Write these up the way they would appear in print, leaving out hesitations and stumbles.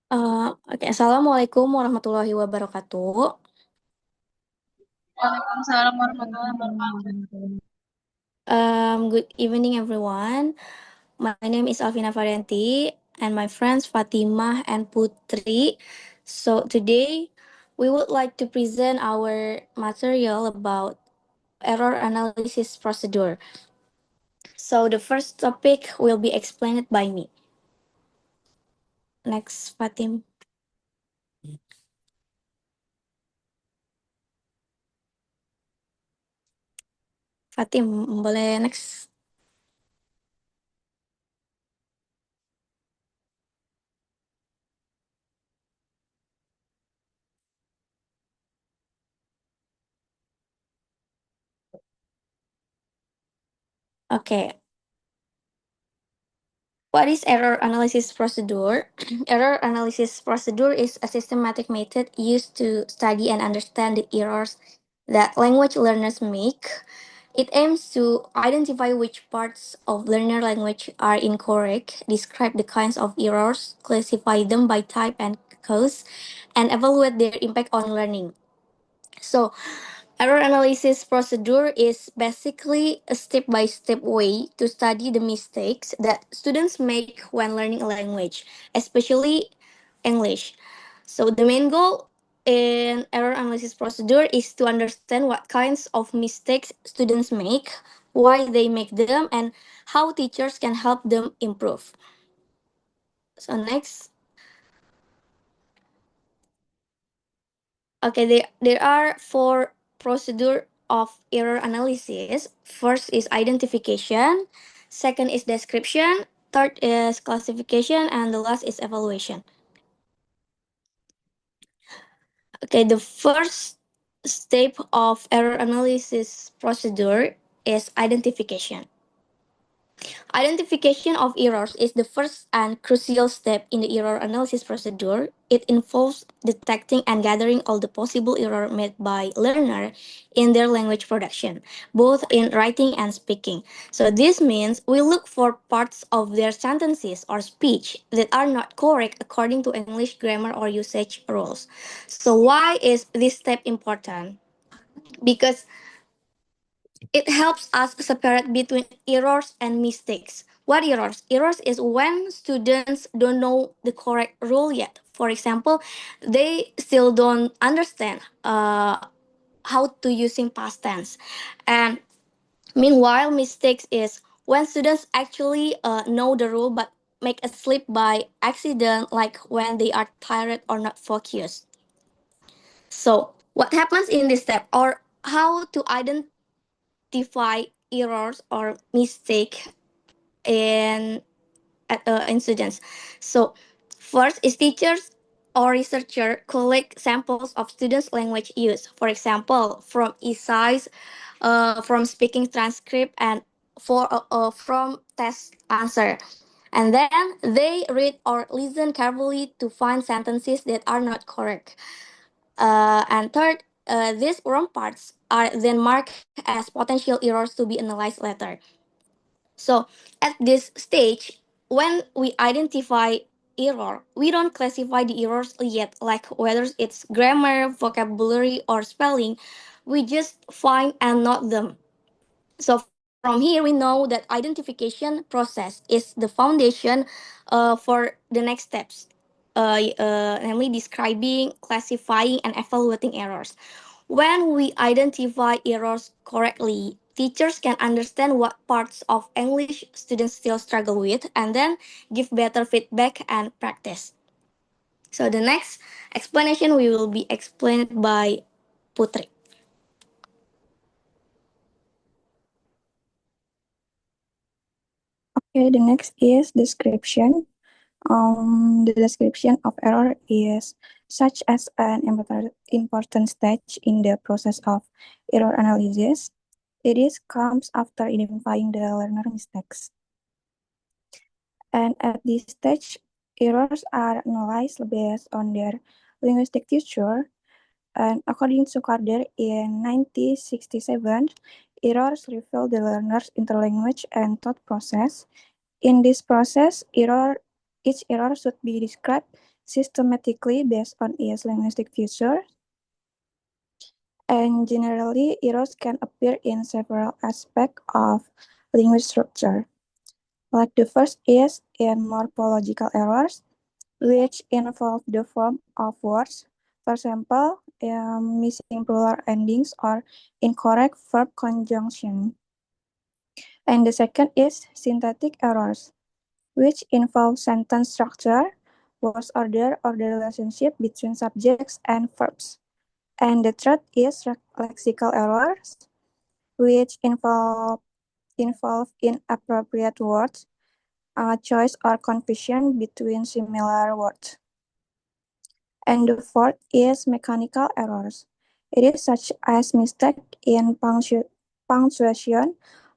Oke, Assalamualaikum warahmatullahi wabarakatuh. Waalaikumsalam warahmatullahi wabarakatuh. Good evening, everyone. My name is Alvina Varianti, and my friends Fatimah and Putri. So today, we would like to present our material about error analysis procedure. So the first topic will be explained by me. Next, Fatim, boleh next? Okay, what is error analysis procedure? Error analysis procedure is a systematic method used to study and understand the errors that language learners make. It aims to identify which parts of learner language are incorrect, describe the kinds of errors, classify them by type and cause, and evaluate their impact on learning. So, error analysis procedure is basically a step by step way to study the mistakes that students make when learning a language, especially English. So, the main goal in error analysis procedure is to understand what kinds of mistakes students make, why they make them, and how teachers can help them improve. So, next. Okay, there are four procedure of error analysis. First is identification, second is description, third is classification, and the last is evaluation. Okay, the first step of error analysis procedure is identification. Identification of errors is the first and crucial step in the error analysis procedure. It involves detecting and gathering all the possible errors made by learner in their language production, both in writing and speaking. So this means we look for parts of their sentences or speech that are not correct according to English grammar or usage rules. So why is this step important? Because it helps us separate between errors and mistakes. What errors? Errors is when students don't know the correct rule yet. For example, they still don't understand how to using past tense. And meanwhile, mistakes is when students actually know the rule but make a slip by accident, like when they are tired or not focused. So, what happens in this step, or how to identify errors or mistake in in students. So first is teachers or researcher collect samples of students' language use. For example, from essays, from speaking transcript, and from test answer. And then they read or listen carefully to find sentences that are not correct. And third, these wrong parts are then marked as potential errors to be analyzed later. So at this stage, when we identify error, we don't classify the errors yet, like whether it's grammar, vocabulary, or spelling. We just find and note them. So from here, we know that identification process is the foundation for the next steps, namely describing, classifying, and evaluating errors. When we identify errors correctly, teachers can understand what parts of English students still struggle with and then give better feedback and practice. So the next explanation we will be explained by Putri. Okay, the next is description. The description of error is such as an important stage in the process of error analysis. It is comes after identifying the learner mistakes. And at this stage, errors are analyzed based on their linguistic feature. And according to Carder in 1967, errors reveal the learner's interlanguage and thought process. In this process, each error should be described systematically based on its linguistic features. And generally, errors can appear in several aspects of language structure. Like the first is in morphological errors, which involve the form of words. For example, missing plural endings or incorrect verb conjunction. And the second is syntactic errors, which involve sentence structure, word order, or the relationship between subjects and verbs. And the third is lexical errors, which involve inappropriate words, choice, or confusion between similar words. And the fourth is mechanical errors. It is such as mistake in punctuation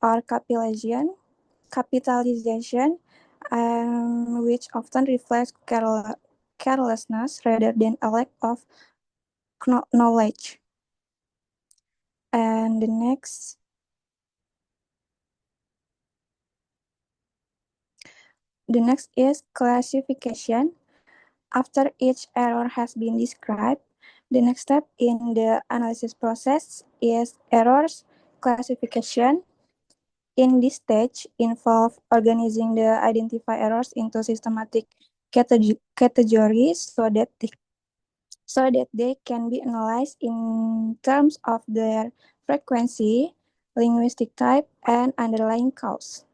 or capitalization, which often reflects carelessness rather than a lack of knowledge. And the next is classification. After each error has been described, the next step in the analysis process is errors classification. In this stage, involve organizing the identified errors into systematic categories so that they can be analyzed in terms of their frequency, linguistic type, and underlying cause.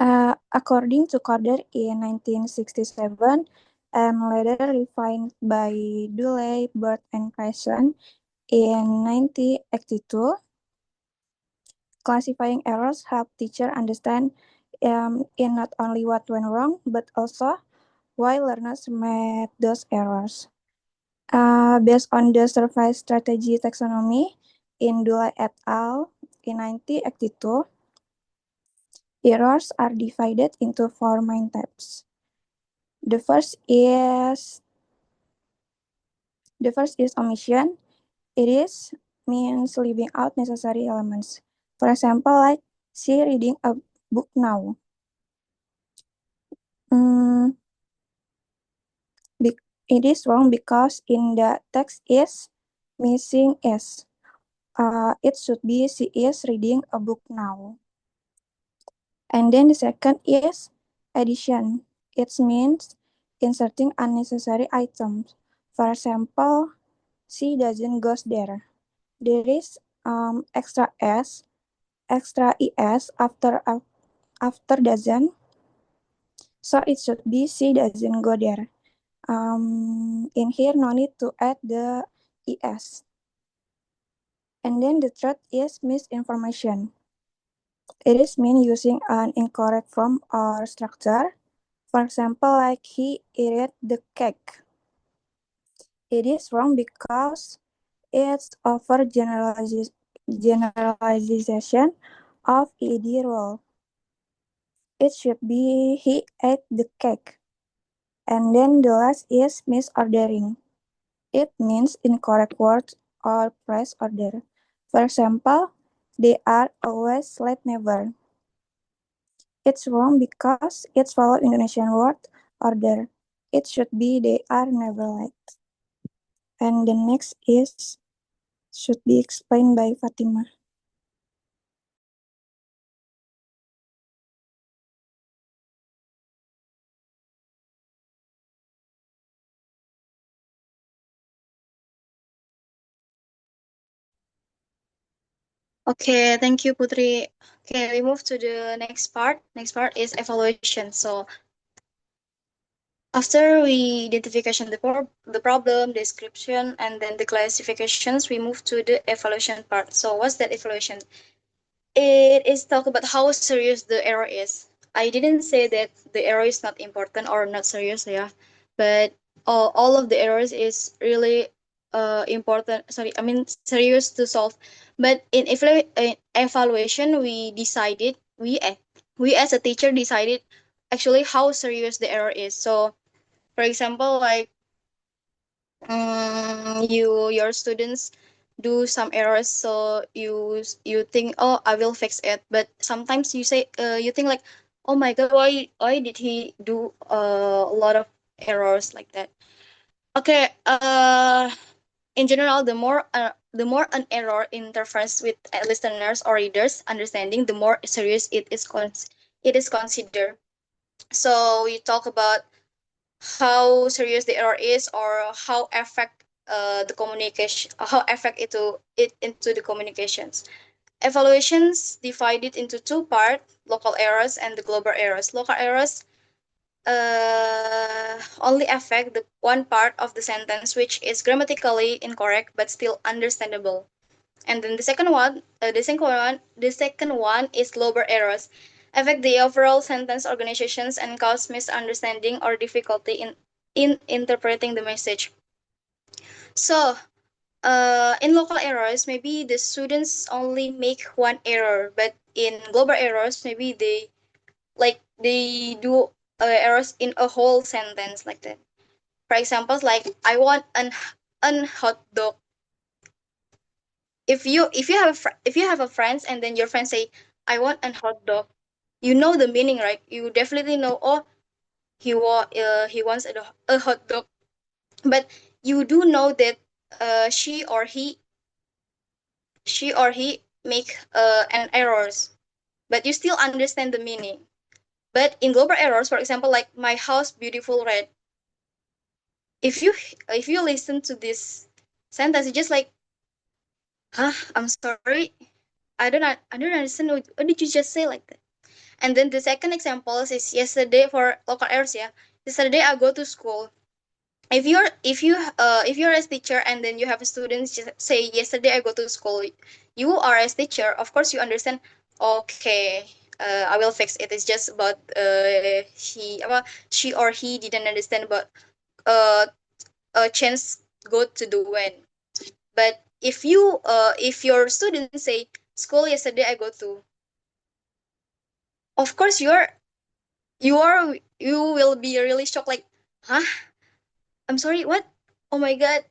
According to Corder in 1967, and later refined by Dooley, Bird, and Carson in 1982, classifying errors help teachers understand in not only what went wrong, but also why learners made those errors. Based on the survey strategy taxonomy in Dooley et al. In 1982, errors are divided into four main types. The first is omission. It is means leaving out necessary elements. For example, like she reading a book now. Mm, it is wrong because in the text is missing is. It should be she is reading a book now. And then the second is addition. It means inserting unnecessary items. For example, she doesn't go there. There is extra s, extra es after doesn't, so it should be she doesn't go there. In here, no need to add the es. And then the third is misinformation. It is mean using an incorrect form or structure. For example, like he ate the cake. It is wrong because it's over generalization of ed rule. It should be he ate the cake. And then the last is misordering. It means incorrect words or phrase order. For example, they are always late never. It's wrong because it's follow Indonesian word order. It should be they are never late. And the next is should be explained by Fatima. Okay, thank you, Putri. Okay, we move to the next part. Next part is evaluation. So after we identification the problem, description, and then the classifications, we move to the evaluation part. So what's that evaluation? It is talk about how serious the error is. I didn't say that the error is not important or not serious, yeah, but all of the errors is really important. Sorry, I mean serious to solve. But in evaluation, we decided we as a teacher decided actually how serious the error is. So, for example, like your students do some errors, so you think, oh, I will fix it, but sometimes you say you think like, oh my god, why did he do a lot of errors like that. Okay. In general, the more an error interferes with a listeners or readers' understanding, the more serious it is considered. So we talk about how serious the error is, or how affect the communication, how affect it into the communications. Evaluations divided into two parts: local errors and the global errors. Local errors only affect the one part of the sentence which is grammatically incorrect but still understandable. And then the second one is global errors, affect the overall sentence organizations and cause misunderstanding or difficulty in interpreting the message. So, in local errors, maybe the students only make one error, but in global errors, maybe they do errors in a whole sentence like that. For example, like I want an hot dog. If you have a friends and then your friends say I want an hot dog, you know the meaning, right? You definitely know. Oh, he wants a hot dog, but you do know that she or he make an errors, but you still understand the meaning. But in global errors, for example, like my house beautiful red, if you listen to this sentence, it's just like, huh? I'm sorry, I don't understand what did you just say like that. And then the second example is yesterday for local errors. Yeah, yesterday I go to school. If you're a teacher and then you have students just say yesterday I go to school, you are as teacher, of course you understand. Okay, I will fix it. It's just about she or he didn't understand about uh chance go to the when. But if your students say school yesterday I go to, of course you will be really shocked, like, huh? I'm sorry, what? Oh my god,